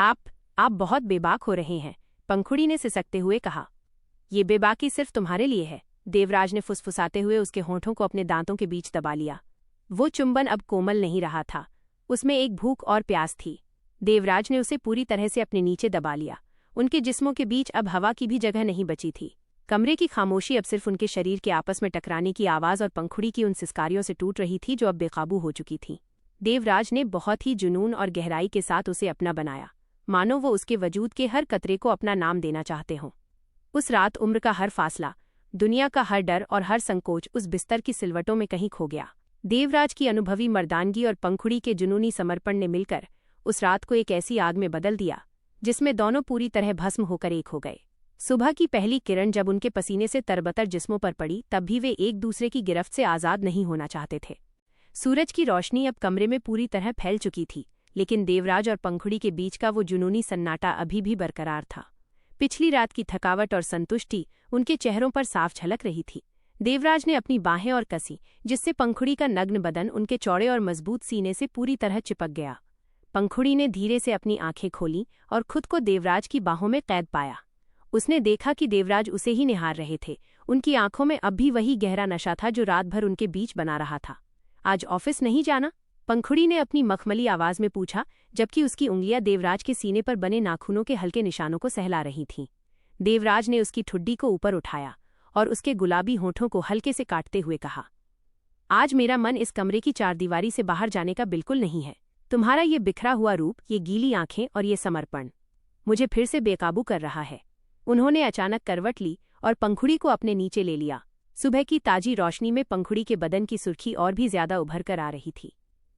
आप आप बहुत बेबाक हो रहे हैं, पंखुड़ी ने सिसकते हुए कहा। ये बेबाकी सिर्फ तुम्हारे लिए है, देवराज ने फुसफुसाते हुए उसके होठों को अपने दांतों के बीच दबा लिया। वो चुंबन अब कोमल नहीं रहा था, उसमें एक भूख और प्यास थी। देवराज ने उसे पूरी तरह से अपने नीचे दबा लिया। उनके जिस्मों के बीच अब हवा की भी जगह नहीं बची थी। कमरे की खामोशी अब सिर्फ उनके शरीर के आपस में टकराने की आवाज़ और पंखुड़ी की उन सिसकारियों से टूट रही थी जो अब बेकाबू हो चुकी थी। देवराज ने बहुत ही जुनून और गहराई के साथ उसे अपना बनाया, मानो वो उसके वजूद के हर कतरे को अपना नाम देना चाहते हों। उस रात उम्र का हर फासला, दुनिया का हर डर और हर संकोच उस बिस्तर की सिलवटों में कहीं खो गया। देवराज की अनुभवी मर्दानगी और पंखुड़ी के जुनूनी समर्पण ने मिलकर उस रात को एक ऐसी आग में बदल दिया जिसमें दोनों पूरी तरह भस्म होकर एक हो गए। सुबह की पहली किरण जब उनके पसीने से तरबतर जिस्मों पर पड़ी, तब भी वे एक दूसरे की गिरफ्त से आज़ाद नहीं होना चाहते थे। सूरज की रोशनी अब कमरे में पूरी तरह फैल चुकी थी, लेकिन देवराज और पंखुड़ी के बीच का वो जुनूनी सन्नाटा अभी भी बरकरार था। पिछली रात की थकावट और संतुष्टि उनके चेहरों पर साफ झलक रही थी। देवराज ने अपनी बाहें और कसी, जिससे पंखुड़ी का नग्न बदन उनके चौड़े और मजबूत सीने से पूरी तरह चिपक गया। पंखुड़ी ने धीरे से अपनी आंखें खोलीं और खुद को देवराज की बाहों में कैद पाया। उसने देखा कि देवराज उसे ही निहार रहे थे। उनकी आंखों में अब भी वही गहरा नशा था जो रात भर उनके बीच बना रहा था। आज ऑफिस नहीं जाना? पंखुड़ी ने अपनी मखमली आवाज में पूछा, जबकि उसकी उंगलियां देवराज के सीने पर बने नाखूनों के हल्के निशानों को सहला रही थीं। देवराज ने उसकी ठुड्डी को ऊपर उठाया और उसके गुलाबी होठों को हल्के से काटते हुए कहा, आज मेरा मन इस कमरे की चारदीवारी से बाहर जाने का बिल्कुल नहीं है। तुम्हारा ये बिखरा हुआ रूप, ये गीली आंखें और ये समर्पण मुझे फिर से बेकाबू कर रहा है। उन्होंने अचानक करवट ली और पंखुड़ी को अपने नीचे ले लिया। सुबह की ताजी रोशनी में पंखुड़ी के बदन की सुर्खी और भी ज्यादा उभर कर आ रही थी।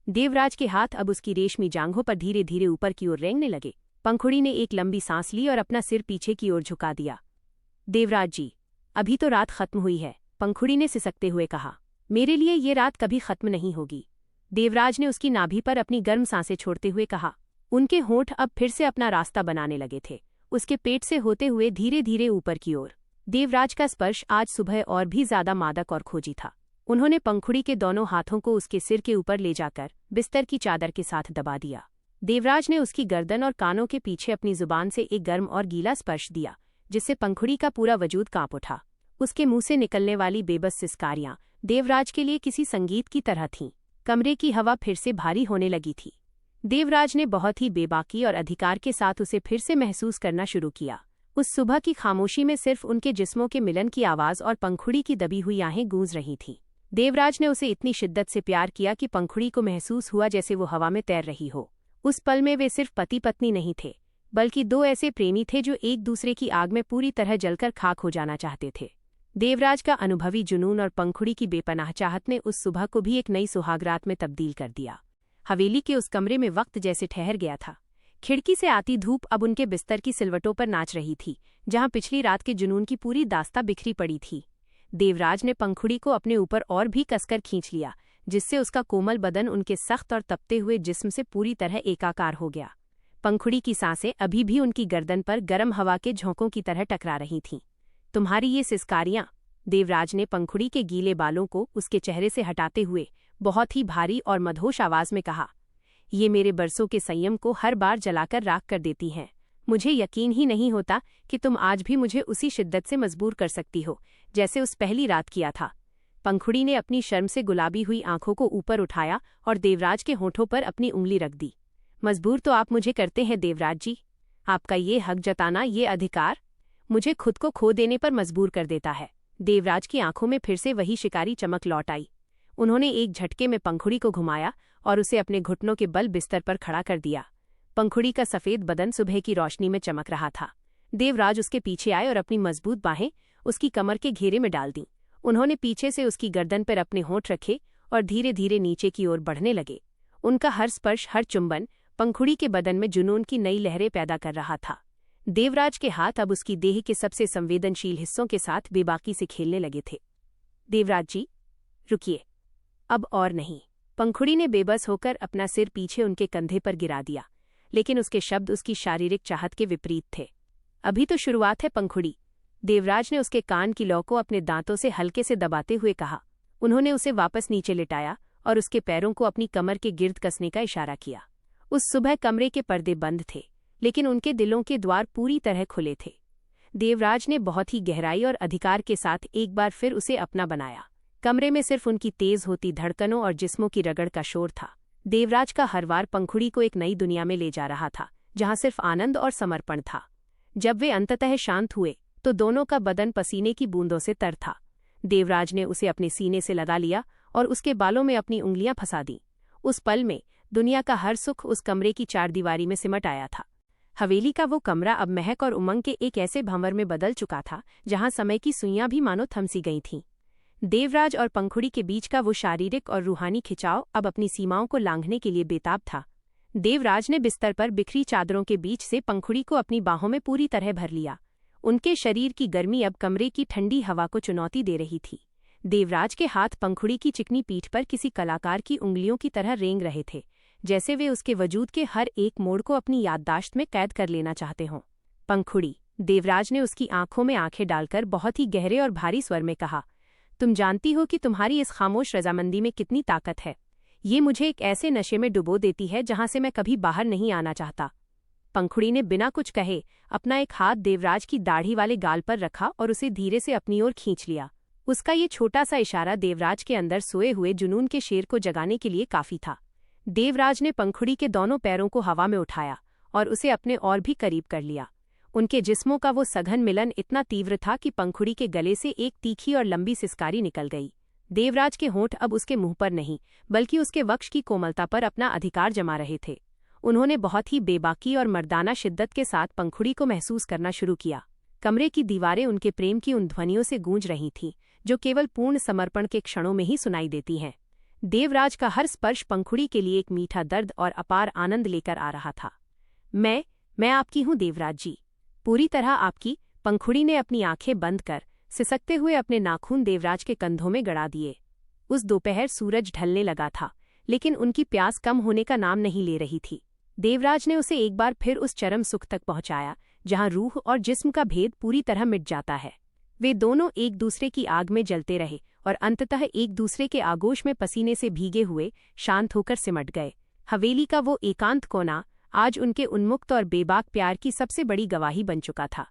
देवराज के हाथ अब उसकी रेशमी जांघों पर धीरे धीरे ऊपर की ओर रेंगने लगे। पंखुड़ी ने एक लंबी सांस ली और अपना सिर पीछे की ओर झुका दिया। देवराज जी, अभी तो रात खत्म हुई है, पंखुड़ी ने सिसकते हुए कहा। मेरे लिए ये रात कभी खत्म नहीं होगी, देवराज ने उसकी नाभि पर अपनी गर्म सांसें छोड़ते हुए कहा। उनके होंठ अब फिर से अपना रास्ता बनाने लगे थे, उसके पेट से होते हुए धीरे धीरे ऊपर की ओर। देवराज का स्पर्श आज सुबह और भी ज्यादा मादक और खोजी था। उन्होंने पंखुड़ी के दोनों हाथों को उसके सिर के ऊपर ले जाकर बिस्तर की चादर के साथ दबा दिया। देवराज ने उसकी गर्दन और कानों के पीछे अपनी जुबान से एक गर्म और गीला स्पर्श दिया, जिससे पंखुड़ी का पूरा वजूद कांप उठा। उसके मुंह से निकलने वाली बेबस सिसकारियां देवराज के लिए किसी संगीत की तरह थीं। कमरे की हवा फिर से भारी होने लगी थी। देवराज ने बहुत ही बेबाकी और अधिकार के साथ उसे फिर से महसूस करना शुरू किया। उस सुबह की खामोशी में सिर्फ उनके जिस्मों के मिलन की आवाज और पंखुड़ी की दबी हुई आहें गूंज रही थीं। देवराज ने उसे इतनी शिद्दत से प्यार किया कि पंखुड़ी को महसूस हुआ जैसे वो हवा में तैर रही हो। उस पल में वे सिर्फ पति पत्नी नहीं थे, बल्कि दो ऐसे प्रेमी थे जो एक दूसरे की आग में पूरी तरह जलकर खाक हो जाना चाहते थे। देवराज का अनुभवी जुनून और पंखुड़ी की बेपनाह चाहत ने उस सुबह को भी एक नई सुहागरात में तब्दील कर दिया। हवेली के उस कमरे में वक्त जैसे ठहर गया था। खिड़की से आती धूप अब उनके बिस्तर की सिलवटों पर नाच रही थी, जहां पिछली रात के जुनून की पूरी दास्ता बिखरी पड़ी थी। देवराज ने पंखुड़ी को अपने ऊपर और भी कसकर खींच लिया, जिससे उसका कोमल बदन उनके सख्त और तपते हुए जिस्म से पूरी तरह एकाकार हो गया। पंखुड़ी की सांसें अभी भी उनकी गर्दन पर गर्म हवा के झोंकों की तरह टकरा रही थीं। तुम्हारी ये सिसकारियां, देवराज ने पंखुड़ी के गीले बालों को उसके चेहरे से हटाते हुए बहुत ही भारी और मदहोश आवाज में कहा, ये मेरे बरसों के संयम को हर बार जलाकर राख कर देती हैं। मुझे यकीन ही नहीं होता कि तुम आज भी मुझे उसी शिद्दत से मजबूर कर सकती हो जैसे उस पहली रात किया था। पंखुड़ी ने अपनी शर्म से गुलाबी हुई आंखों को ऊपर उठाया और देवराज के होठों पर अपनी उंगली रख दी। मजबूर तो आप मुझे करते हैं देवराज जी, आपका ये हक जताना, ये अधिकार मुझे खुद को खो देने पर मजबूर कर देता है। देवराज की आंखों में फिर से वही शिकारी चमक लौट आई। उन्होंने एक झटके में पंखुड़ी को घुमाया और उसे अपने घुटनों के बल बिस्तर पर खड़ा कर दिया। पंखुड़ी का सफेद बदन सुबह की रोशनी में चमक रहा था। देवराज उसके पीछे आए और अपनी मजबूत बाहें उसकी कमर के घेरे में डाल दीं। उन्होंने पीछे से उसकी गर्दन पर अपने होंठ रखे और धीरे धीरे नीचे की ओर बढ़ने लगे। उनका हर स्पर्श, हर चुंबन पंखुड़ी के बदन में जुनून की नई लहरें पैदा कर रहा था। देवराज के हाथ अब उसकी देह के सबसे संवेदनशील हिस्सों के साथ बेबाकी से खेलने लगे थे। देवराज जी, रुकिए, अब और नहीं। पंखुड़ी ने बेबस होकर अपना सिर पीछे उनके कंधे पर गिरा दिया, लेकिन उसके शब्द उसकी शारीरिक चाहत के विपरीत थे। अभी तो शुरुआत है पंखुड़ी, देवराज ने उसके कान की लौ को अपने दांतों से हल्के से दबाते हुए कहा। उन्होंने उसे वापस नीचे लिटाया और उसके पैरों को अपनी कमर के गिर्द कसने का इशारा किया। उस सुबह कमरे के पर्दे बंद थे। लेकिन उनके दिलों के द्वार पूरी तरह खुले थे। देवराज ने बहुत ही गहराई और अधिकार के साथ एक बार फिर उसे अपना बनाया। कमरे में सिर्फ उनकी तेज होती धड़कनों और जिस्मों की रगड़ का शोर था। देवराज का हर वार पंखुड़ी को एक नई दुनिया में ले जा रहा था, जहां सिर्फ आनंद और समर्पण था। जब वे अंततः शांत हुए तो दोनों का बदन पसीने की बूंदों से तर था। देवराज ने उसे अपने सीने से लगा लिया और उसके बालों में अपनी उंगलियां फंसा दी। उस पल में दुनिया का हर सुख उस कमरे की चारदीवारी में सिमट आया था। हवेली का वो कमरा अब महक और उमंग के एक ऐसे भंवर में बदल चुका था जहां समय की सुइयां भी मानो थमसी गई थीं। देवराज और पंखुड़ी के बीच का वो शारीरिक और रूहानी खिंचाव अब अपनी सीमाओं को लांघने के लिए बेताब था। देवराज ने बिस्तर पर बिखरी चादरों के बीच से पंखुड़ी को अपनी बाहों में पूरी तरह भर लिया। उनके शरीर की गर्मी अब कमरे की ठंडी हवा को चुनौती दे रही थी। देवराज के हाथ पंखुड़ी की चिकनी पीठ पर किसी कलाकार की उंगलियों की तरह रेंग रहे थे, जैसे वे उसके वजूद के हर एक मोड़ को अपनी याददाश्त में कैद कर लेना चाहते हों। पंखुड़ी, देवराज ने उसकी आंखों में आंखें डालकर बहुत ही गहरे और भारी स्वर में कहा, तुम जानती हो कि तुम्हारी इस खामोश रजामंदी में कितनी ताकत है। ये मुझे एक ऐसे नशे में डुबो देती है जहां से मैं कभी बाहर नहीं आना चाहता। पंखुड़ी ने बिना कुछ कहे अपना एक हाथ देवराज की दाढ़ी वाले गाल पर रखा और उसे धीरे से अपनी ओर खींच लिया। उसका ये छोटा सा इशारा देवराज के अंदर सोए हुए जुनून के शेर को जगाने के लिए काफी था। देवराज ने पंखुड़ी के दोनों पैरों को हवा में उठाया और उसे अपने और भी करीब कर लिया। उनके जिस्मों का वो सघन मिलन इतना तीव्र था कि पंखुड़ी के गले से एक तीखी और लंबी सिसकारी निकल गई। देवराज के होंठ अब उसके मुंह पर नहीं, बल्कि उसके वक्ष की कोमलता पर अपना अधिकार जमा रहे थे। उन्होंने बहुत ही बेबाकी और मर्दाना शिद्दत के साथ पंखुड़ी को महसूस करना शुरू किया। कमरे की दीवारें उनके प्रेम की उन ध्वनियों से गूंज रही थीं, जो केवल पूर्ण समर्पण के क्षणों में ही सुनाई देती हैं। देवराज का हर स्पर्श पंखुड़ी के लिए एक मीठा दर्द और अपार आनंद लेकर आ रहा था। मैं आपकी हूँ देवराज जी, पूरी तरह आपकी। पंखुड़ी ने अपनी आंखें बंद कर सिसकते हुए अपने नाखून देवराज के कंधों में गड़ा दिए। उस दोपहर सूरज ढलने लगा था, लेकिन उनकी प्यास कम होने का नाम नहीं ले रही थी। देवराज ने उसे एक बार फिर उस चरम सुख तक पहुंचाया जहां रूह और जिस्म का भेद पूरी तरह मिट जाता है। वे दोनों एक दूसरे की आग में जलते रहे और अंततः एक दूसरे के आगोश में पसीने से भीगे हुए शांत होकर सिमट गए। हवेली का वो एकांत कोना आज उनके उन्मुक्त और बेबाक प्यार की सबसे बड़ी गवाही बन चुका था।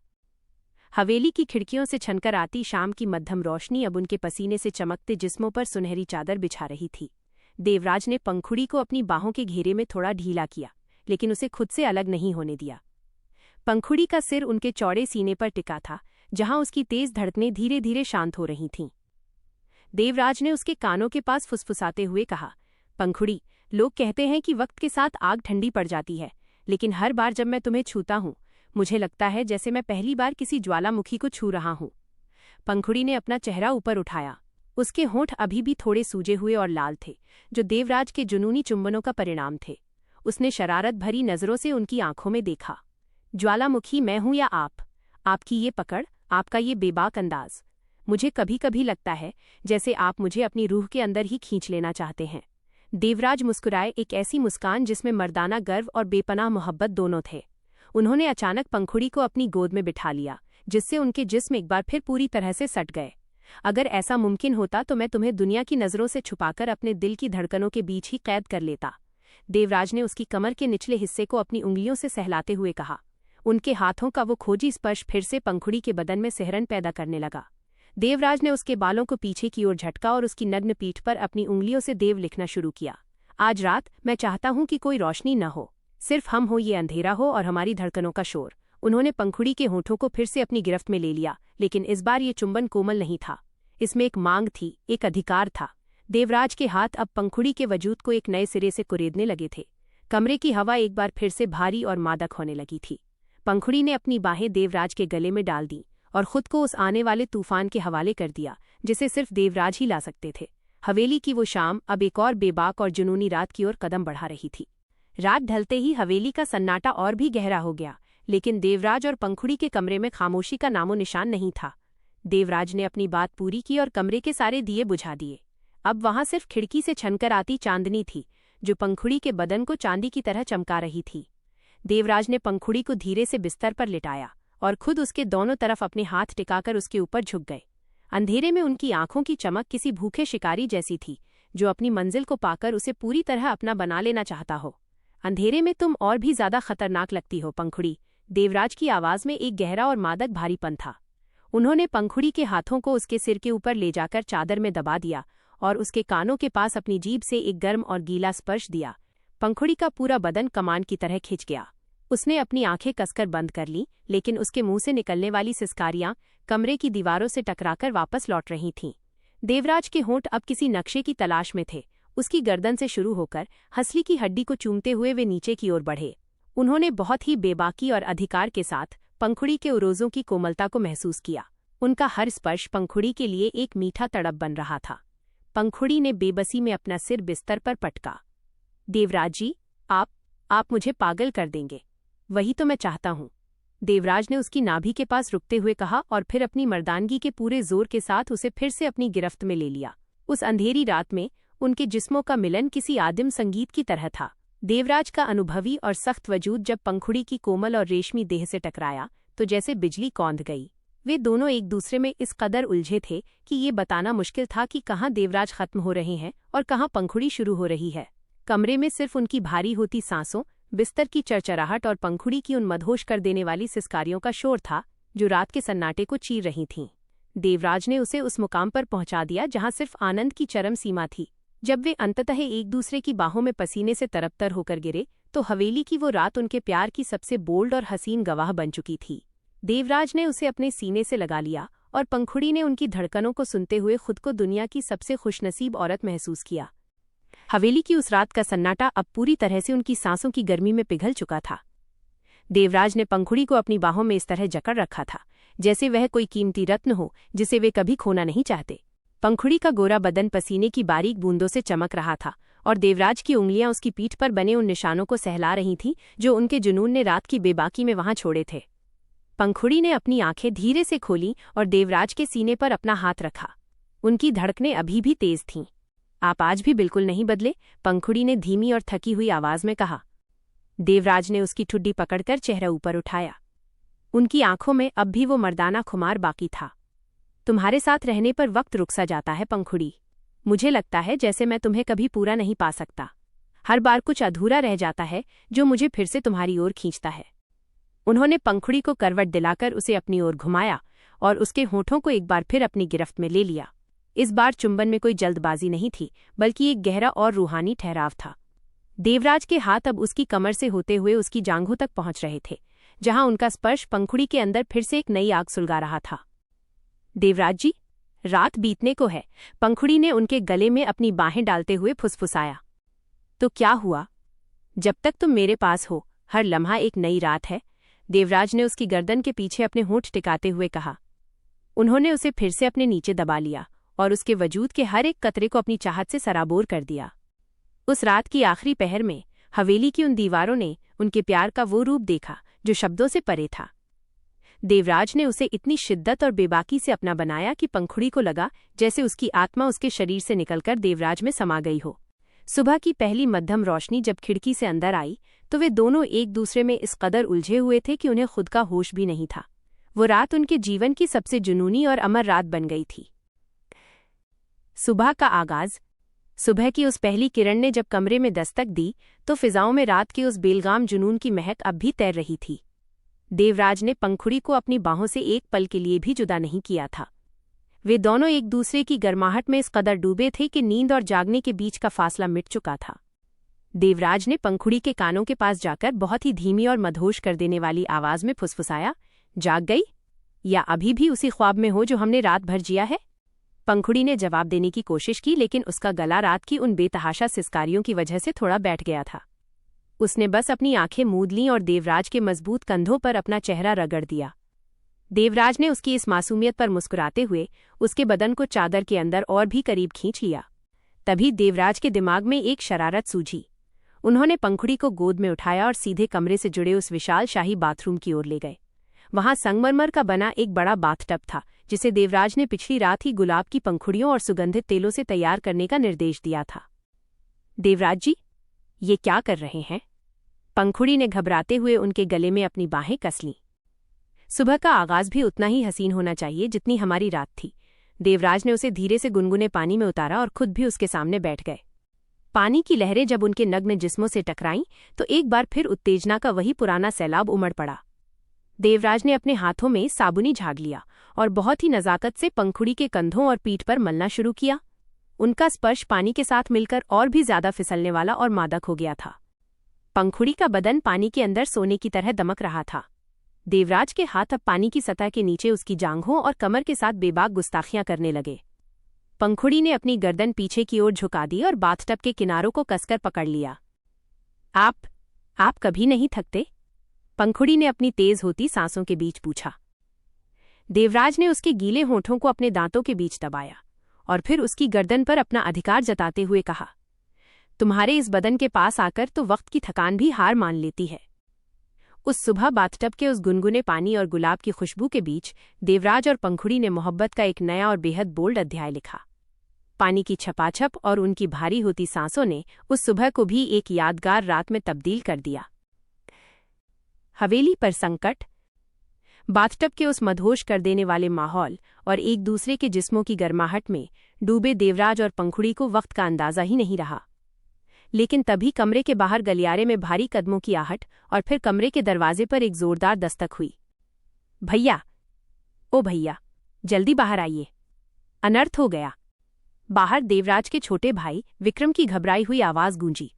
हवेली की खिड़कियों से छनकर आती शाम की मध्यम रोशनी अब उनके पसीने से चमकते जिस्मों पर सुनहरी चादर बिछा रही थी। देवराज ने पंखुड़ी को अपनी बाहों के घेरे में थोड़ा ढीला किया, लेकिन उसे खुद से अलग नहीं होने दिया। पंखुड़ी का सिर उनके चौड़े सीने पर टिका था, जहां उसकी तेज धड़कनें धीरे धीरे शांत हो रही थीं। देवराज ने उसके कानों के पास फुसफुसाते हुए कहा, पंखुड़ी, लोग कहते हैं कि वक्त के साथ आग ठंडी पड़ जाती है, लेकिन हर बार जब मैं तुम्हें छूता हूं, मुझे लगता है जैसे मैं पहली बार किसी ज्वालामुखी को छू रहा हूं। पंखुड़ी ने अपना चेहरा ऊपर उठाया। उसके होंठ अभी भी थोड़े सूजे हुए और लाल थे, जो देवराज के जुनूनी चुंबनों का परिणाम थे। उसने शरारत भरी नजरों से उनकी आंखों में देखा। ज्वालामुखी मैं हूं या आप? आपकी ये पकड़, आपका ये बेबाक अंदाज, मुझे कभी कभी लगता है जैसे आप मुझे अपनी रूह के अंदर ही खींच लेना चाहते हैं। देवराज मुस्कुराए, एक ऐसी मुस्कान जिसमें मर्दाना गर्व और बेपनाह मोहब्बत दोनों थे। उन्होंने अचानक पंखुड़ी को अपनी गोद में बिठा लिया, जिससे उनके जिस्म एक बार फिर पूरी तरह से सट गए। अगर ऐसा मुमकिन होता तो मैं तुम्हें दुनिया की नज़रों से छुपाकर अपने दिल की धड़कनों के बीच ही कैद कर लेता। देवराज ने उसकी कमर के निचले हिस्से को अपनी उंगलियों से सहलाते हुए कहा। उनके हाथों का वो खोजी स्पर्श फिर से पंखुड़ी के बदन में सिहरन पैदा करने लगा। देवराज ने उसके बालों को पीछे की ओर झटका और उसकी नग्न पीठ पर अपनी उंगलियों से देव लिखना शुरू किया। आज रात मैं चाहता हूं कि कोई रोशनी न हो, सिर्फ हम हो, ये अंधेरा हो और हमारी धड़कनों का शोर। उन्होंने पंखुड़ी के होठों को फिर से अपनी गिरफ्त में ले लिया, लेकिन इस बार ये चुंबन कोमल नहीं था। इसमें एक मांग थी, एक अधिकार था। देवराज के हाथ अब पंखुड़ी के वजूद को एक नए सिरे से कुरेदने लगे थे। कमरे की हवा एक बार फिर से भारी और मादक होने लगी थी। पंखुड़ी ने अपनी बाहें देवराज के गले में डाल दी और खुद को उस आने वाले तूफान के हवाले कर दिया जिसे सिर्फ देवराज ही ला सकते थे। हवेली की वो शाम अब एक और बेबाक और जुनूनी रात की ओर कदम बढ़ा रही थी। रात ढलते ही हवेली का सन्नाटा और भी गहरा हो गया, लेकिन देवराज और पंखुड़ी के कमरे में खामोशी का नामो निशान नहीं था। देवराज ने अपनी बात पूरी की और कमरे के सारे दिए बुझा दिए। अब वहां सिर्फ खिड़की से छनकर आती चांदनी थी, जो पंखुड़ी के बदन को चांदी की तरह चमका रही थी। देवराज ने पंखुड़ी को धीरे से बिस्तर पर लिटाया और खुद उसके दोनों तरफ अपने हाथ टिकाकर उसके ऊपर झुक गए। अंधेरे में उनकी आंखों की चमक किसी भूखे शिकारी जैसी थी, जो अपनी मंजिल को पाकर उसे पूरी तरह अपना बना लेना चाहता हो। अंधेरे में तुम और भी ज्यादा खतरनाक लगती हो पंखुड़ी। देवराज की आवाज में एक गहरा और मादक भारीपन था। उन्होंने पंखुड़ी के हाथों को उसके सिर के ऊपर ले जाकर चादर में दबा दिया और उसके कानों के पास अपनी जीभ से एक गर्म और गीला स्पर्श दिया। पंखुड़ी का पूरा बदन कमान की तरह खिंच गया। उसने अपनी आंखें कसकर बंद कर लीं, लेकिन उसके मुंह से निकलने वाली सिसकारियां कमरे की दीवारों से टकराकर वापस लौट रही थीं। देवराज के होंठ अब किसी नक्शे की तलाश में थे। उसकी गर्दन से शुरू होकर हंसली की हड्डी को चूमते हुए वे नीचे की ओर बढ़े। उन्होंने बहुत ही बेबाकी और अधिकार के साथ पंखुड़ी के उरोजों की कोमलता को महसूस किया। उनका हर स्पर्श पंखुड़ी के लिए एक मीठा तड़प बन रहा था। पंखुड़ी ने बेबसी में अपना सिर बिस्तर पर पटका। देवराज जी, आप मुझे पागल कर देंगे। वही तो मैं चाहता हूँ, देवराज ने उसकी नाभि के पास रुकते हुए कहा और फिर अपनी मर्दानगी के पूरे जोर के साथ उसे फिर से अपनी गिरफ्त में ले लिया। उस अंधेरी रात में उनके जिस्मों का मिलन किसी आदिम संगीत की तरह था। देवराज का अनुभवी और सख्त वजूद जब पंखुड़ी की कोमल और रेशमी देह से टकराया तो जैसे बिजली कौंध गई। वे दोनों एक दूसरे में इस कदर उलझे थे कि ये बताना मुश्किल था कि कहाँ देवराज खत्म हो रहे हैं और कहाँ पंखुड़ी शुरू हो रही है। कमरे में सिर्फ उनकी भारी होती सांसों, बिस्तर की चरचराहट और पंखुड़ी की उन मदहोश कर देने वाली सिसकारियों का शोर था जो रात के सन्नाटे को चीर रही थीं। देवराज ने उसे उस मुकाम पर पहुंचा दिया जहां सिर्फ आनंद की चरम सीमा थी। जब वे अंततः एक दूसरे की बाहों में पसीने से तरबतर होकर गिरे तो हवेली की वो रात उनके प्यार की सबसे बोल्ड और हसीन गवाह बन चुकी थी। देवराज ने उसे अपने सीने से लगा लिया और पंखुड़ी ने उनकी धड़कनों को सुनते हुए खुद को दुनिया की सबसे खुशनसीब औरत महसूस किया। हवेली की उस रात का सन्नाटा अब पूरी तरह से उनकी सांसों की गर्मी में पिघल चुका था। देवराज ने पंखुड़ी को अपनी बाहों में इस तरह जकड़ रखा था जैसे वह कोई कीमती रत्न हो जिसे वे कभी खोना नहीं चाहते। पंखुड़ी का गोरा बदन पसीने की बारीक बूंदों से चमक रहा था और देवराज की उंगलियां उसकी पीठ पर बने उन निशानों को सहला रही थीं जो उनके जुनून ने रात की बेबाकी में वहां छोड़े थे। पंखुड़ी ने अपनी आंखें धीरे से खोलीं और देवराज के सीने पर अपना हाथ रखा। उनकी धड़कनें अभी भी तेज थीं। आप आज भी बिल्कुल नहीं बदले, पंखुड़ी ने धीमी और थकी हुई आवाज में कहा। देवराज ने उसकी ठुड्डी पकड़कर चेहरा ऊपर उठाया। उनकी आंखों में अब भी वो मर्दाना खुमार बाकी था। तुम्हारे साथ रहने पर वक्त रुक सा जाता है पंखुड़ी। मुझे लगता है जैसे मैं तुम्हें कभी पूरा नहीं पा सकता। हर बार कुछ अधूरा रह जाता है जो मुझे फिर से तुम्हारी ओर खींचता है। उन्होंने पंखुड़ी को करवट दिलाकर उसे अपनी ओर घुमाया और उसके होठों को एक बार फिर अपनी गिरफ्त में ले लिया। इस बार चुंबन में कोई जल्दबाजी नहीं थी, बल्कि एक गहरा और रूहानी ठहराव था। देवराज के हाथ अब उसकी कमर से होते हुए उसकी जांघों तक पहुंच रहे थे, जहां उनका स्पर्श पंखुड़ी के अंदर फिर से एक नई आग सुलगा रहा था। देवराज जी, रात बीतने को है, पंखुड़ी ने उनके गले में अपनी बाहें डालते हुए फुसफुसाया। तो क्या हुआ? जब तक तुम मेरे पास हो, हर लम्हा एक नई रात है, देवराज ने उसकी गर्दन के पीछे अपने होंठ टिकाते हुए कहा। उन्होंने उसे फिर से अपने नीचे दबा लिया और उसके वजूद के हर एक कतरे को अपनी चाहत से सराबोर कर दिया। उस रात की आखिरी पहर में हवेली की उन दीवारों ने उनके प्यार का वो रूप देखा जो शब्दों से परे था। देवराज ने उसे इतनी शिद्दत और बेबाकी से अपना बनाया कि पंखुड़ी को लगा जैसे उसकी आत्मा उसके शरीर से निकलकर देवराज में समा गई हो। सुबह की पहली मध्यम रोशनी जब खिड़की से अंदर आई तो वे दोनों एक दूसरे में इस कदर उलझे हुए थे कि उन्हें खुद का होश भी नहीं था। वो रात उनके जीवन की सबसे जुनूनी और अमर रात बन गई थी। सुबह का आगाज। सुबह की उस पहली किरण ने जब कमरे में दस्तक दी तो फिजाओं में रात के उस बेलगाम जुनून की महक अब भी तैर रही थी। देवराज ने पंखुड़ी को अपनी बाहों से एक पल के लिए भी जुदा नहीं किया था। वे दोनों एक दूसरे की गर्माहट में इस कदर डूबे थे कि नींद और जागने के बीच का फासला मिट चुका था। देवराज ने पंखुड़ी के कानों के पास जाकर बहुत ही धीमी और मदहोश कर देने वाली आवाज में फुसफुसाया, जाग गई? या अभी भी उसी ख्वाब में हो जो हमने रात भर जिया है? पंखुड़ी ने जवाब देने की कोशिश की, लेकिन उसका गला रात की उन बेतहाशा सिसकारियों की वजह से थोड़ा बैठ गया था। उसने बस अपनी आंखें मूंद लीं और देवराज के मजबूत कंधों पर अपना चेहरा रगड़ दिया। देवराज ने उसकी इस मासूमियत पर मुस्कुराते हुए उसके बदन को चादर के अंदर और भी करीब खींच लिया। तभी देवराज के दिमाग में एक शरारत सूझी। उन्होंने पंखुड़ी को गोद में उठाया और सीधे कमरे से जुड़े उस विशाल शाही बाथरूम की ओर ले गए। वहां संगमरमर का बना एक बड़ा बाथटब था जिसे देवराज ने पिछली रात ही गुलाब की पंखुड़ियों और सुगंधित तेलों से तैयार करने का निर्देश दिया था। देवराज जी, ये क्या कर रहे हैं? पंखुड़ी ने घबराते हुए उनके गले में अपनी बाहें कस लीं। सुबह का आगाज भी उतना ही हसीन होना चाहिए जितनी हमारी रात थी। देवराज ने उसे धीरे से गुनगुने पानी में उतारा और खुद भी उसके सामने बैठ गए। पानी की लहरें जब उनके नग्न जिस्मों से टकराईं तो एक बार फिर उत्तेजना का वही पुराना सैलाब उमड़ पड़ा। देवराज ने अपने हाथों में साबुनी झाग लिया और बहुत ही नज़ाकत से पंखुड़ी के कंधों और पीठ पर मलना शुरू किया। उनका स्पर्श पानी के साथ मिलकर और भी ज्यादा फिसलने वाला और मादक हो गया था। पंखुड़ी का बदन पानी के अंदर सोने की तरह दमक रहा था। देवराज के हाथ अब पानी की सतह के नीचे उसकी जांघों और कमर के साथ बेबाक गुस्ताखियां करने लगे। पंखुड़ी ने अपनी गर्दन पीछे की ओर झुका दी और बाथटब के किनारों को कसकर पकड़ लिया। आप कभी नहीं थकते? पंखुड़ी ने अपनी तेज होती सांसों के बीच पूछा। देवराज ने उसके गीले होठों को अपने दांतों के बीच दबाया और फिर उसकी गर्दन पर अपना अधिकार जताते हुए कहा, तुम्हारे इस बदन के पास आकर तो वक्त की थकान भी हार मान लेती है। उस सुबह बाथटब के उस गुनगुने पानी और गुलाब की खुशबू के बीच देवराज और पंखुड़ी ने मोहब्बत का एक नया और बेहद बोल्ड अध्याय लिखा। पानी की छपाछप और उनकी भारी होती सांसों ने उस सुबह को भी एक यादगार रात में तब्दील कर दिया। हवेली पर संकट। बाथटब के उस मदहोश कर देने वाले माहौल और एक दूसरे के जिस्मों की गर्माहट में डूबे देवराज और पंखुड़ी को वक्त का अंदाजा ही नहीं रहा। लेकिन तभी कमरे के बाहर गलियारे में भारी कदमों की आहट और फिर कमरे के दरवाजे पर एक जोरदार दस्तक हुई। भैया, ओ भैया, जल्दी बाहर आइए, अनर्थ हो गया। बाहर देवराज के छोटे भाई विक्रम की घबराई हुई आवाज गूंजी।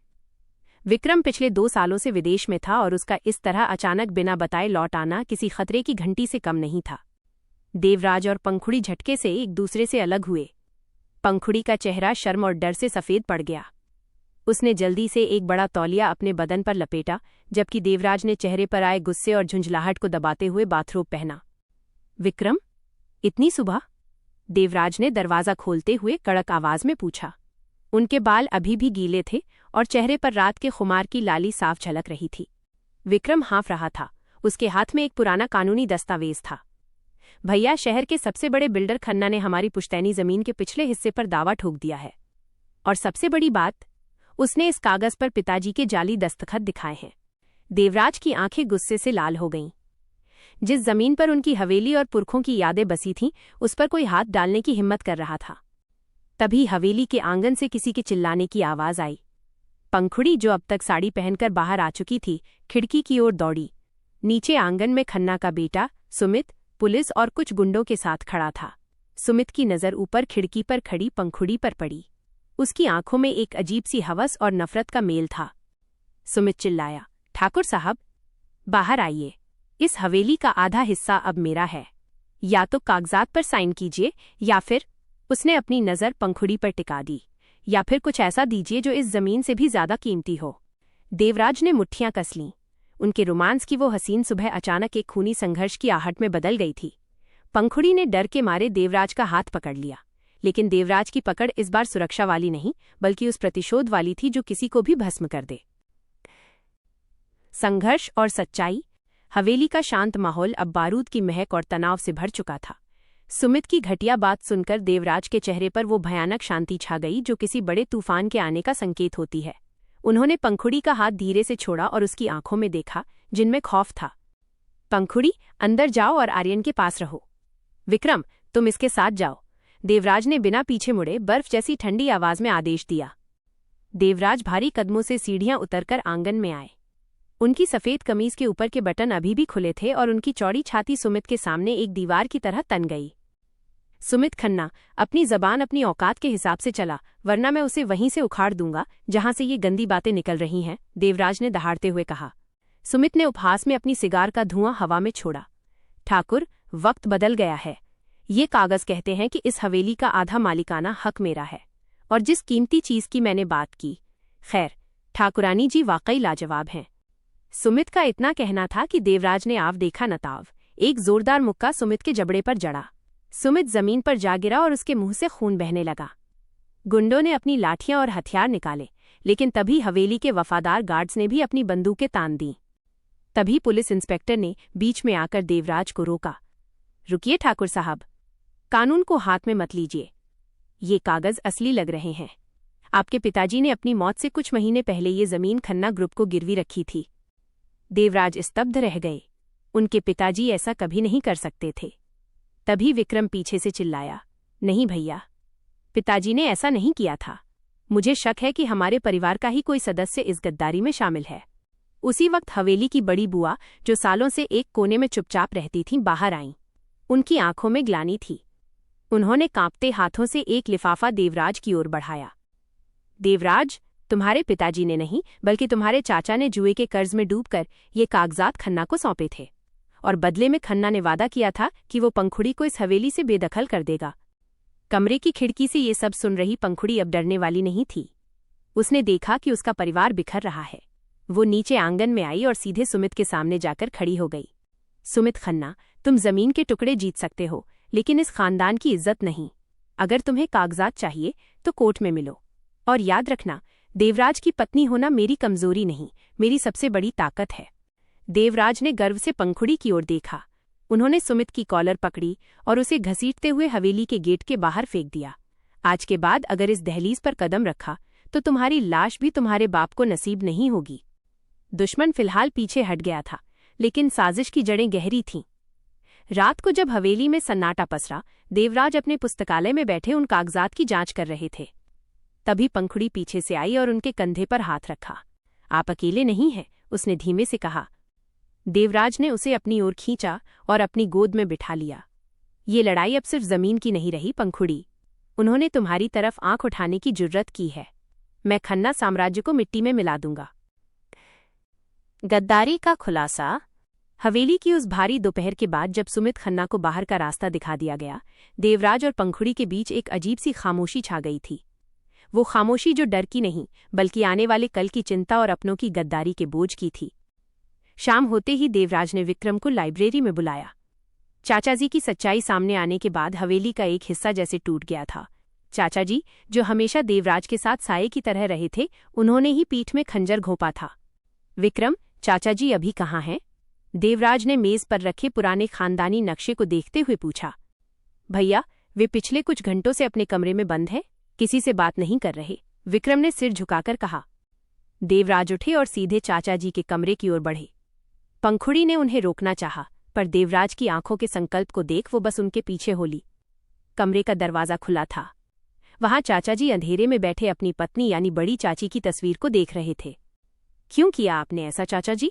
विक्रम पिछले 2 सालों से विदेश में था और उसका इस तरह अचानक बिना बताए लौट आना किसी खतरे की घंटी से कम नहीं था। देवराज और पंखुड़ी झटके से एक दूसरे से अलग हुए। पंखुड़ी का चेहरा शर्म और डर से सफेद पड़ गया। उसने जल्दी से एक बड़ा तौलिया अपने बदन पर लपेटा, जबकि देवराज ने चेहरे पर आए गुस्से और झुंझलाहट को दबाते हुए बाथरोब पहना। विक्रम, इतनी सुबह? देवराज ने दरवाज़ा खोलते हुए कड़क आवाज में पूछा। उनके बाल अभी भी गीले थे और चेहरे पर रात के खुमार की लाली साफ झलक रही थी। विक्रम हाँफ रहा था। उसके हाथ में एक पुराना कानूनी दस्तावेज था। भैया, शहर के सबसे बड़े बिल्डर खन्ना ने हमारी पुश्तैनी जमीन के पिछले हिस्से पर दावा ठोक दिया है। और सबसे बड़ी बात, उसने इस कागज पर पिताजी के जाली दस्तखत दिखाए हैं। देवराज की आंखें गुस्से से लाल हो गईं। जिस जमीन पर उनकी हवेली और पुरखों की यादें बसी थीं, उस पर कोई हाथ डालने की हिम्मत कर रहा था। तभी हवेली के आंगन से किसी के चिल्लाने की आवाज आई। पंखुड़ी, जो अब तक साड़ी पहनकर बाहर आ चुकी थी, खिड़की की ओर दौड़ी। नीचे आंगन में खन्ना का बेटा सुमित पुलिस और कुछ गुंडों के साथ खड़ा था। सुमित की नज़र ऊपर खिड़की पर खड़ी पंखुड़ी पर पड़ी। उसकी आंखों में एक अजीब सी हवस और नफरत का मेल था। सुमित चिल्लाया, ठाकुर साहब, बाहर आइए। इस हवेली का आधा हिस्सा अब मेरा है। या तो कागजात पर साइन कीजिए या फिर, उसने अपनी नज़र पंखुड़ी पर टिका दी, या फिर कुछ ऐसा दीजिए जो इस जमीन से भी ज्यादा कीमती हो। देवराज ने मुट्ठियां कस लीं। उनके रोमांस की वो हसीन सुबह अचानक एक खूनी संघर्ष की आहट में बदल गई थी। पंखुड़ी ने डर के मारे देवराज का हाथ पकड़ लिया, लेकिन देवराज की पकड़ इस बार सुरक्षा वाली नहीं, बल्कि उस प्रतिशोध वाली थी जो किसी को भी भस्म कर दे। संघर्ष और सच्चाई। हवेली का शांत माहौल अब बारूद की महक और तनाव से भर चुका था। सुमित की घटिया बात सुनकर देवराज के चेहरे पर वो भयानक शांति छा गई जो किसी बड़े तूफान के आने का संकेत होती है। उन्होंने पंखुड़ी का हाथ धीरे से छोड़ा और उसकी आंखों में देखा, जिनमें खौफ था। पंखुड़ी, अंदर जाओ और आर्यन के पास रहो। विक्रम, तुम इसके साथ जाओ। देवराज ने बिना पीछे मुड़े बर्फ जैसी ठंडी आवाज में आदेश दिया। देवराज भारी कदमों से सीढ़ियां उतरकर आंगन में आए। उनकी सफेद कमीज के ऊपर के बटन अभी भी खुले थे और उनकी चौड़ी छाती सुमित के सामने एक दीवार की तरह तन गई। सुमित खन्ना, अपनी जबान अपनी औकात के हिसाब से चला, वरना मैं उसे वहीं से उखाड़ दूंगा जहां से ये गंदी बातें निकल रही हैं, देवराज ने दहाड़ते हुए कहा। सुमित ने उपहास में अपनी सिगार का धुआं हवा में छोड़ा। ठाकुर, वक्त बदल गया है। ये कागज कहते हैं कि इस हवेली का आधा मालिकाना हक मेरा है, और जिस कीमती चीज की मैंने बात की, खैर, ठाकुरानी जी वाकई लाजवाब हैं। सुमित का इतना कहना था कि देवराज ने आव देखा नताव। एक जोरदार मुक्का सुमित के जबड़े पर जड़ा। सुमित जमीन पर जा गिरा और उसके मुंह से खून बहने लगा। गुंडों ने अपनी लाठियां और हथियार निकाले, लेकिन तभी हवेली के वफादार गार्ड्स ने भी अपनी बंदूकें तान दी। तभी पुलिस इंस्पेक्टर ने बीच में आकर देवराज को रोका। रुकिए ठाकुर साहब, कानून को हाथ में मत लीजिए। ये कागज असली लग रहे हैं। आपके पिताजी ने अपनी मौत से कुछ महीने पहले ये जमीन खन्ना ग्रुप को गिरवी रखी थी। देवराज स्तब्ध रह गए। उनके पिताजी ऐसा कभी नहीं कर सकते थे। तभी विक्रम पीछे से चिल्लाया, नहीं भैया, पिताजी ने ऐसा नहीं किया था। मुझे शक है कि हमारे परिवार का ही कोई सदस्य इस गद्दारी में शामिल है। उसी वक्त हवेली की बड़ी बुआ, जो सालों से एक कोने में चुपचाप रहती थीं, बाहर आईं। उनकी आंखों में ग्लानि थी। उन्होंने कांपते हाथों से एक लिफाफा देवराज की ओर बढ़ाया। देवराज, तुम्हारे पिताजी ने नहीं बल्कि तुम्हारे चाचा ने जुए के कर्ज में डूबकर ये कागजात खन्ना को सौंपे थे, और बदले में खन्ना ने वादा किया था कि वो पंखुड़ी को इस हवेली से बेदखल कर देगा। कमरे की खिड़की से ये सब सुन रही पंखुड़ी अब डरने वाली नहीं थी। उसने देखा कि उसका परिवार बिखर रहा है। वो नीचे आंगन में आई और सीधे सुमित के सामने जाकर खड़ी हो गई। सुमित खन्ना, तुम जमीन के टुकड़े जीत सकते हो, लेकिन इस खानदान की इज्जत नहीं। अगर तुम्हें कागजात चाहिए तो कोर्ट में मिलो। और याद रखना, देवराज की पत्नी होना मेरी कमजोरी नहीं, मेरी सबसे बड़ी ताकत है। देवराज ने गर्व से पंखुड़ी की ओर देखा। उन्होंने सुमित की कॉलर पकड़ी और उसे घसीटते हुए हवेली के गेट के बाहर फेंक दिया। आज के बाद अगर इस दहलीज पर कदम रखा तो तुम्हारी लाश भी तुम्हारे बाप को नसीब नहीं होगी। दुश्मन फिलहाल पीछे हट गया था, लेकिन साजिश की जड़ें गहरी थीं। रात को जब हवेली में सन्नाटा पसरा, देवराज अपने पुस्तकालय में बैठे उन कागजात की जांच कर रहे थे। तभी पंखुड़ी पीछे से आई और उनके कंधे पर हाथ रखा। आप अकेले नहीं हैं, उसने धीमे से कहा। देवराज ने उसे अपनी ओर खींचा और अपनी गोद में बिठा लिया। ये लड़ाई अब सिर्फ जमीन की नहीं रही पंखुड़ी। उन्होंने तुम्हारी तरफ आंख उठाने की जुर्रत की है। मैं खन्ना साम्राज्य को मिट्टी में मिला दूंगा। गद्दारी का खुलासा। हवेली की उस भारी दोपहर के बाद जब सुमित खन्ना को बाहर का रास्ता दिखा दिया गया, देवराज और पंखुड़ी के बीच एक अजीब सी खामोशी छा गई थी। वो खामोशी जो डर की नहीं बल्कि आने वाले कल की चिंता और अपनों की गद्दारी के बोझ की थी। शाम होते ही देवराज ने विक्रम को लाइब्रेरी में बुलाया। चाचाजी की सच्चाई सामने आने के बाद हवेली का एक हिस्सा जैसे टूट गया था। चाचाजी, जो हमेशा देवराज के साथ साये की तरह रहे थे, उन्होंने ही पीठ में खंजर घोंपा था। विक्रम, चाचाजी अभी कहाँ हैं? देवराज ने मेज पर रखे पुराने खानदानी नक्शे को देखते हुए पूछा। भैया, वे पिछले कुछ घंटों से अपने कमरे में बंद हैं, किसी से बात नहीं कर रहे, विक्रम ने सिर झुकाकर कहा। देवराज उठे और सीधे चाचाजी के कमरे की ओर बढ़े। पंखुड़ी ने उन्हें रोकना चाहा, पर देवराज की आंखों के संकल्प को देख वो बस उनके पीछे हो ली। कमरे का दरवाजा खुला था। वहां चाचाजी अंधेरे में बैठे अपनी पत्नी यानी बड़ी चाची की तस्वीर को देख रहे थे। क्यों किया आपने ऐसा चाचाजी?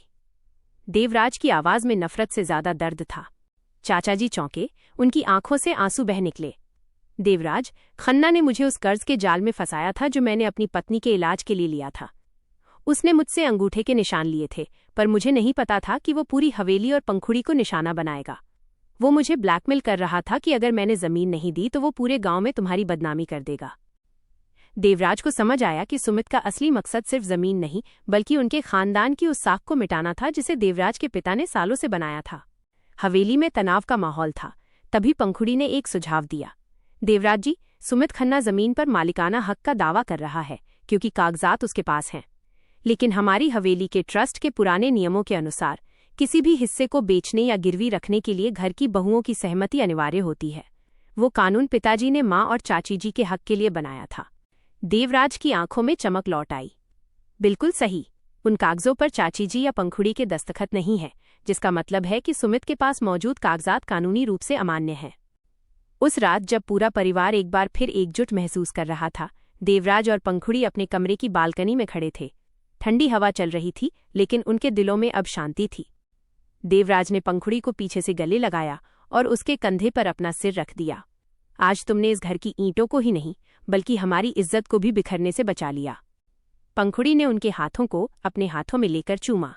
देवराज की आवाज में नफरत से ज्यादा दर्द था। चाचाजी चौंके, उनकी आंखों से आंसू बह निकले। देवराज, खन्ना ने मुझे उस कर्ज के जाल में फंसाया था जो मैंने अपनी पत्नी के इलाज के लिए लिया था। उसने मुझसे अंगूठे के निशान लिए थे, पर मुझे नहीं पता था कि वो पूरी हवेली और पंखुड़ी को निशाना बनाएगा। वो मुझे ब्लैकमेल कर रहा था कि अगर मैंने जमीन नहीं दी तो वो पूरे गांव में तुम्हारी बदनामी कर देगा। देवराज को समझ आया कि सुमित का असली मकसद सिर्फ जमीन नहीं बल्कि उनके खानदान की उस साख को मिटाना था जिसे देवराज के पिता ने सालों से बनाया था। हवेली में तनाव का माहौल था। तभी पंखुड़ी ने एक सुझाव दिया। देवराज जी, सुमित खन्ना जमीन पर मालिकाना हक का दावा कर रहा है क्योंकि कागजात उसके पास हैं, लेकिन हमारी हवेली के ट्रस्ट के पुराने नियमों के अनुसार किसी भी हिस्से को बेचने या गिरवी रखने के लिए घर की बहुओं की सहमति अनिवार्य होती है। वो कानून पिताजी ने माँ और चाची जी के हक के लिए बनाया था। देवराज की आंखों में चमक लौट आई। बिल्कुल सही, उन कागजों पर चाची जी या पंखुड़ी के दस्तखत नहीं है, जिसका मतलब है कि सुमित के पास मौजूद कागजात कानूनी रूप से अमान्य हैं। उस रात जब पूरा परिवार एक बार फिर एकजुट महसूस कर रहा था, देवराज और पंखुड़ी अपने कमरे की बालकनी में खड़े थे। ठंडी हवा चल रही थी, लेकिन उनके दिलों में अब शांति थी। देवराज ने पंखुड़ी को पीछे से गले लगाया और उसके कंधे पर अपना सिर रख दिया। आज तुमने इस घर की ईंटों को ही नहीं बल्कि हमारी इज्जत को भी बिखरने से बचा लिया। पंखुड़ी ने उनके हाथों को अपने हाथों में लेकर चूमा।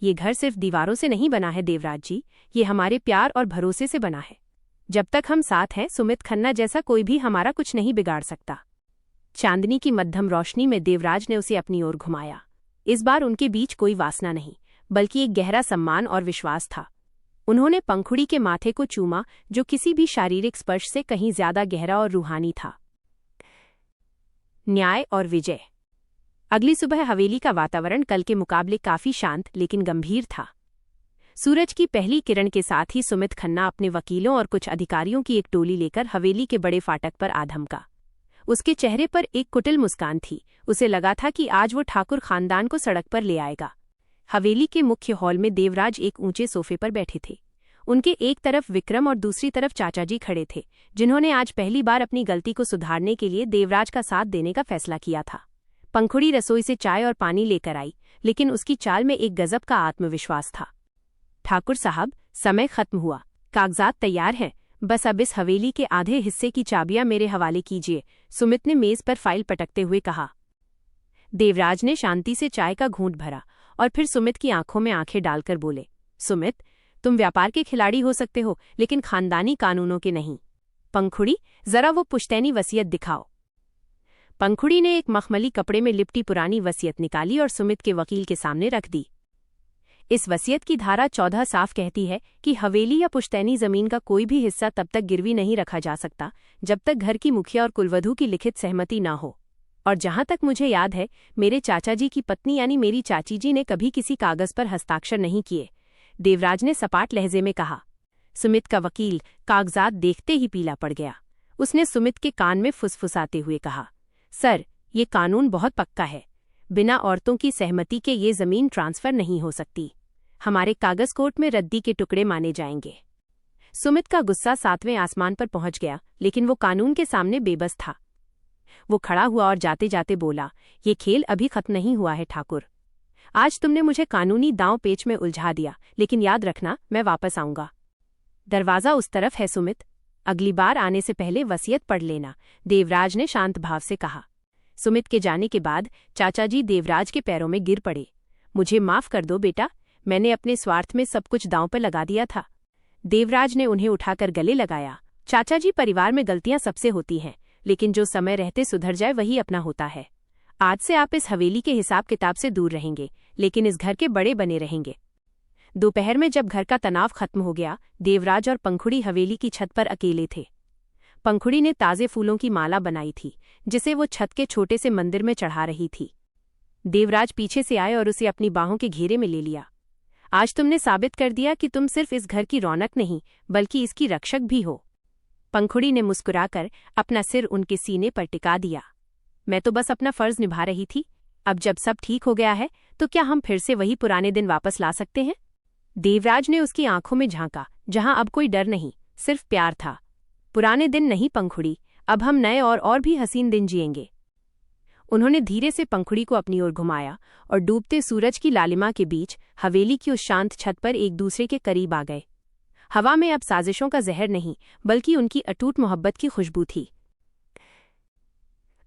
ये घर सिर्फ दीवारों से नहीं बना है देवराज जी, ये हमारे प्यार और भरोसे से बना है। जब तक हम साथ हैं, सुमित खन्ना जैसा कोई भी हमारा कुछ नहीं बिगाड़ सकता। चांदनी की मध्यम रोशनी में देवराज ने उसे अपनी ओर घुमाया। इस बार उनके बीच कोई वासना नहीं बल्कि एक गहरा सम्मान और विश्वास था। उन्होंने पंखुड़ी के माथे को चूमा, जो किसी भी शारीरिक स्पर्श से कहीं ज्यादा गहरा और रूहानी था। न्याय और विजय। अगली सुबह हवेली का वातावरण कल के मुकाबले काफी शांत लेकिन गंभीर था। सूरज की पहली किरण के साथ ही सुमित खन्ना अपने वकीलों और कुछ अधिकारियों की एक टोली लेकर हवेली के बड़े फाटक पर आ धमका। उसके चेहरे पर एक कुटिल मुस्कान थी। उसे लगा था कि आज वो ठाकुर खानदान को सड़क पर ले आएगा। हवेली के मुख्य हॉल में देवराज एक ऊंचे सोफे पर बैठे थे। उनके एक तरफ विक्रम और दूसरी तरफ चाचाजी खड़े थे, जिन्होंने आज पहली बार अपनी गलती को सुधारने के लिए देवराज का साथ देने का फैसला किया था। पंखुड़ी रसोई से चाय और पानी लेकर आई, लेकिन उसकी चाल में एक गजब का आत्मविश्वास था। ठाकुर साहब, समय खत्म हुआ, कागजात तैयार हैं, बस अब इस हवेली के आधे हिस्से की चाबियां मेरे हवाले कीजिए, सुमित ने मेज पर फाइल पटकते हुए कहा। देवराज ने शांति से चाय का घूंट भरा और फिर सुमित की आंखों में आंखें डालकर बोले, सुमित, तुम व्यापार के खिलाड़ी हो सकते हो, लेकिन खानदानी कानूनों के नहीं। पंखुड़ी, जरा वो पुश्तैनी वसीयत दिखाओ। पंखुड़ी ने एक मखमली कपड़े में लिपटी पुरानी वसीयत निकाली और सुमित के वकील के सामने रख दी। इस वसीयत की धारा 14 साफ कहती है कि हवेली या पुश्तैनी जमीन का कोई भी हिस्सा तब तक गिरवी नहीं रखा जा सकता जब तक घर की मुखिया और कुलवधू की लिखित सहमति न हो। और जहां तक मुझे याद है, मेरे चाचाजी की पत्नी यानी मेरी चाची जी ने कभी किसी कागज पर हस्ताक्षर नहीं किए, देवराज ने सपाट लहजे में कहा। सुमित का वकील कागजात देखते ही पीला पड़ गया। उसने सुमित के कान में फुसफुसाते हुए कहा, सर, ये कानून बहुत पक्का है, बिना औरतों की सहमति के ये जमीन ट्रांसफर नहीं हो सकती। हमारे कागज कोर्ट में रद्दी के टुकड़े माने जाएंगे। सुमित का गुस्सा 7वें आसमान पर पहुंच गया, लेकिन वो कानून के सामने बेबस था। वो खड़ा हुआ और जाते जाते बोला, ये खेल अभी खत्म नहीं हुआ है ठाकुर। आज तुमने मुझे कानूनी दांव पेच में उलझा दिया, लेकिन याद रखना, मैं वापस आऊंगा। दरवाजा उस तरफ है सुमित, अगली बार आने से पहले वसीयत पढ़ लेना, देवराज ने शांत भाव से कहा। सुमित के जाने के बाद चाचाजी देवराज के पैरों में गिर पड़े। मुझे माफ कर दो बेटा, मैंने अपने स्वार्थ में सब कुछ दांव पर लगा दिया था। देवराज ने उन्हें उठाकर गले लगाया। चाचाजी, परिवार में गलतियां सबसे होती हैं, लेकिन जो समय रहते सुधर जाए वही अपना होता है। आज से आप इस हवेली के हिसाब किताब से दूर रहेंगे, लेकिन इस घर के बड़े बने रहेंगे। दोपहर में जब घर का तनाव खत्म हो गया, देवराज और पंखुड़ी हवेली की छत पर अकेले थे। पंखुड़ी ने ताजे फूलों की माला बनाई थी, जिसे वो छत के छोटे से मंदिर में चढ़ा रही थी। देवराज पीछे से आए और उसे अपनी बाहों के घेरे में ले लिया। आज तुमने साबित कर दिया कि तुम सिर्फ इस घर की रौनक नहीं, बल्कि इसकी रक्षक भी हो। पंखुड़ी ने मुस्कुराकर अपना सिर उनके सीने पर टिका दिया। मैं तो बस अपना फर्ज निभा रही थी। अब जब सब ठीक हो गया है, तो क्या हम फिर से वही पुराने दिन वापस ला सकते हैं? देवराज ने उसकी आंखों में झांका, जहां अब कोई डर नहीं, सिर्फ प्यार था। पुराने दिन नहीं पंखुड़ी, अब हम नए और भी हसीन दिन जिएंगे। उन्होंने धीरे से पंखुड़ी को अपनी ओर घुमाया और डूबते सूरज की लालिमा के बीच हवेली की उस शांत छत पर एक दूसरे के करीब आ गए। हवा में अब साजिशों का जहर नहीं, बल्कि उनकी अटूट मोहब्बत की खुशबू थी।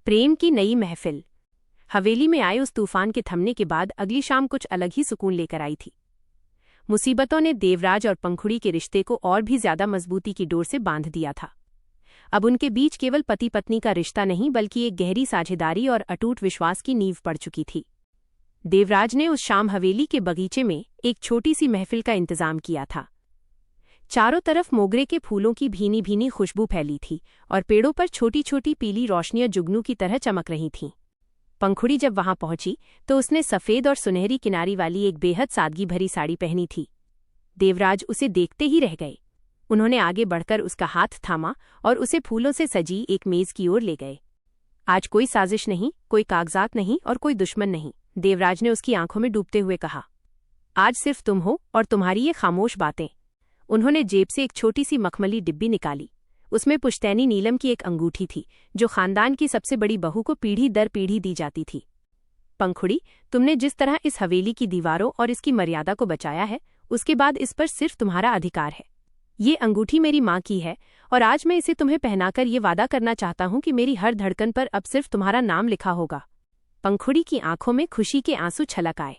प्रेम की नई महफिल। हवेली में आए उस तूफान के थमने के बाद अगली शाम कुछ अलग ही सुकून लेकर आई थी। मुसीबतों ने देवराज और पंखुड़ी के रिश्ते को और भी ज्यादा मजबूती की डोर से बांध दिया था। अब उनके बीच केवल पति पत्नी का रिश्ता नहीं, बल्कि एक गहरी साझेदारी और अटूट विश्वास की नींव पड़ चुकी थी। देवराज ने उस शाम हवेली के बगीचे में एक छोटी सी महफिल का इंतजाम किया था। चारों तरफ मोगरे के फूलों की भीनी भीनी खुशबू फैली थी और पेड़ों पर छोटी छोटी पीली रोशनियां जुगनू की तरह चमक रही थीं। पंखुड़ी जब वहां पहुंची तो उसने सफेद और सुनहरी किनारी वाली एक बेहद सादगी भरी साड़ी पहनी थी। देवराज उसे देखते ही रह गए। उन्होंने आगे बढ़कर उसका हाथ थामा और उसे फूलों से सजी एक मेज की ओर ले गए। आज कोई साजिश नहीं, कोई कागजात नहीं और कोई दुश्मन नहीं, देवराज ने उसकी आंखों में डूबते हुए कहा। आज सिर्फ तुम हो और तुम्हारी ये खामोश बातें। उन्होंने जेब से एक छोटी सी मखमली डिब्बी निकाली। उसमें पुश्तैनी नीलम की एक अंगूठी थी, जो खानदान की सबसे बड़ी बहू को पीढ़ी दर पीढ़ी दी जाती थी। पंखुड़ी, तुमने जिस तरह इस हवेली की दीवारों और इसकी मर्यादा को बचाया है, उसके बाद इस पर सिर्फ तुम्हारा अधिकार है। ये अंगूठी मेरी माँ की है और आज मैं इसे तुम्हें पहनाकर ये वादा करना चाहता हूँ कि मेरी हर धड़कन पर अब सिर्फ तुम्हारा नाम लिखा होगा। पंखुड़ी की आंखों में खुशी के आंसू छलक आए।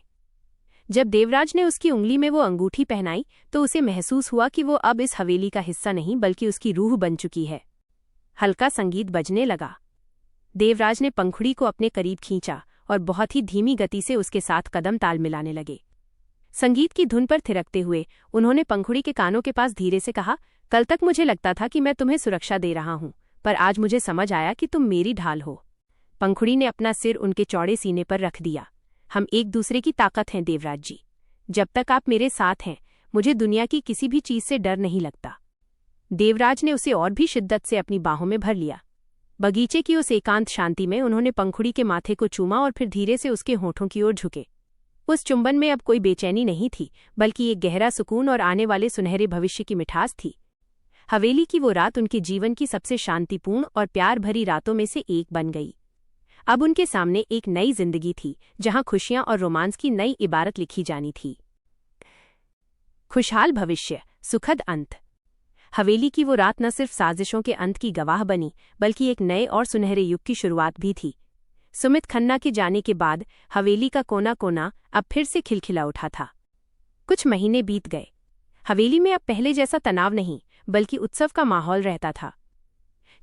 जब देवराज ने उसकी उंगली में वो अंगूठी पहनाई तो उसे महसूस हुआ कि वो अब इस हवेली का हिस्सा नहीं, बल्कि उसकी रूह बन चुकी है। हल्का संगीत बजने लगा। देवराज ने पंखुड़ी को अपने करीब खींचा और बहुत ही धीमी गति से उसके साथ कदम ताल मिलाने लगे। संगीत की धुन पर थिरकते हुए उन्होंने पंखुड़ी के कानों के पास धीरे से कहा, कल तक मुझे लगता था कि मैं तुम्हें सुरक्षा दे रहा हूं, पर आज मुझे समझ आया कि तुम मेरी ढाल हो। पंखुड़ी ने अपना सिर उनके चौड़े सीने पर रख दिया। हम एक दूसरे की ताकत हैं देवराज जी। जब तक आप मेरे साथ हैं, मुझे दुनिया की किसी भी चीज से डर नहीं लगता। देवराज ने उसे और भी शिद्दत से अपनी बाहों में भर लिया। बगीचे की उस एकांत शांति में उन्होंने पंखुड़ी के माथे को चूमा और फिर धीरे से उसके होठों की ओर झुके। उस चुंबन में अब कोई बेचैनी नहीं थी, बल्कि एक गहरा सुकून और आने वाले सुनहरे भविष्य की मिठास थी। हवेली की वो रात उनके जीवन की सबसे शांतिपूर्ण और प्यार भरी रातों में से एक बन गई। अब उनके सामने एक नई जिंदगी थी, जहां खुशियां और रोमांस की नई इबारत लिखी जानी थी। खुशहाल भविष्य, सुखद अंत। हवेली की वो रात न सिर्फ साजिशों के अंत की गवाह बनी, बल्कि एक नए और सुनहरे युग की शुरुआत भी थी। सुमित खन्ना के जाने के बाद हवेली का कोना कोना अब फिर से खिलखिला उठा था। कुछ महीने बीत गए। हवेली में अब पहले जैसा तनाव नहीं, बल्कि उत्सव का माहौल रहता था।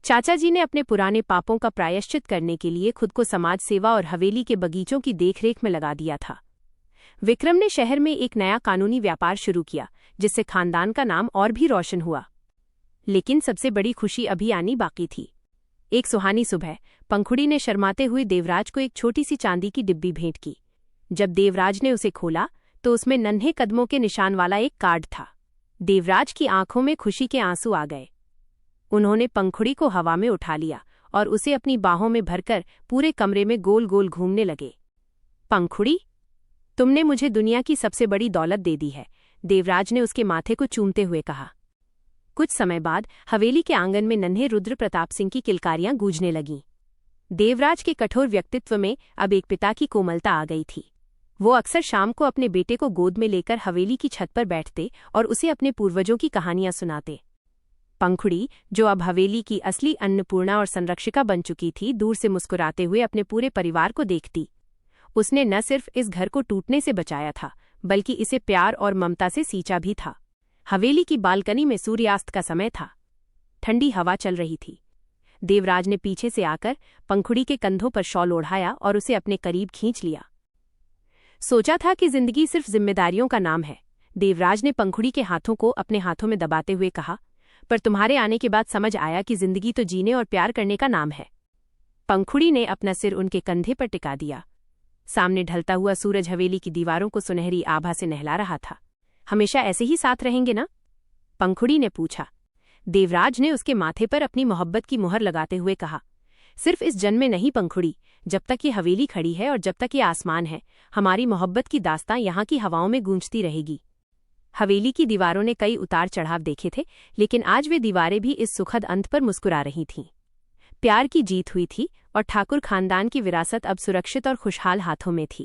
चाचा जी ने अपने पुराने पापों का प्रायश्चित करने के लिए खुद को समाज सेवा और हवेली के बगीचों की देखरेख में लगा दिया था। विक्रम ने शहर में एक नया कानूनी व्यापार शुरू किया, जिससे खानदान का नाम और भी रोशन हुआ। लेकिन सबसे बड़ी खुशी अभी आनी बाकी थी। एक सुहानी सुबह पंखुड़ी ने शर्माते हुए देवराज को एक छोटी सी चांदी की डिब्बी भेंट की। जब देवराज ने उसे खोला तो उसमें नन्हे कदमों के निशान वाला एक कार्ड था। देवराज की आंखों में खुशी के आंसू आ गए। उन्होंने पंखुड़ी को हवा में उठा लिया और उसे अपनी बाहों में भरकर पूरे कमरे में गोल गोल घूमने लगे। पंखुड़ी, तुमने मुझे दुनिया की सबसे बड़ी दौलत दे दी है, देवराज ने उसके माथे को चूमते हुए कहा। कुछ समय बाद हवेली के आंगन में नन्हे रुद्र प्रताप सिंह की किलकारियां गूंजने लगीं। देवराज के कठोर व्यक्तित्व में अब एक पिता की कोमलता आ गई थी। वो अक्सर शाम को अपने बेटे को गोद में लेकर हवेली की छत पर बैठते और उसे अपने पूर्वजों की कहानियां सुनाते। पंखुड़ी, जो अब हवेली की असली अन्नपूर्णा और संरक्षिका बन चुकी थी, दूर से मुस्कुराते हुए अपने पूरे परिवार को देखती। उसने न सिर्फ इस घर को टूटने से बचाया था, बल्कि इसे प्यार और ममता से सींचा भी था। हवेली की बालकनी में सूर्यास्त का समय था। ठंडी हवा चल रही थी। देवराज ने पीछे से आकर पंखुड़ी के कंधों पर शॉल ओढ़ाया और उसे अपने करीब खींच लिया। सोचा था कि जिंदगी सिर्फ जिम्मेदारियों का नाम है, देवराज ने पंखुड़ी के हाथों को अपने हाथों में दबाते हुए कहा, पर तुम्हारे आने के बाद समझ आया कि जिंदगी तो जीने और प्यार करने का नाम है। पंखुड़ी ने अपना सिर उनके कंधे पर टिका दिया। सामने ढलता हुआ सूरज हवेली की दीवारों को सुनहरी आभा से नहला रहा था। हमेशा ऐसे ही साथ रहेंगे ना? पंखुड़ी ने पूछा। देवराज ने उसके माथे पर अपनी मोहब्बत की मुहर लगाते हुए कहा, सिर्फ इस जन्म में नहीं पंखुड़ी, जब तक ये हवेली खड़ी है और जब तक ये आसमान है, हमारी मोहब्बत की दास्तां यहाँ की हवाओं में गूंजती रहेगी। हवेली की दीवारों ने कई उतार चढ़ाव देखे थे, लेकिन आज वे दीवारें भी इस सुखद अंत पर मुस्कुरा रही थीं। प्यार की जीत हुई थी और ठाकुर खानदान की विरासत अब सुरक्षित और खुशहाल हाथों में थी।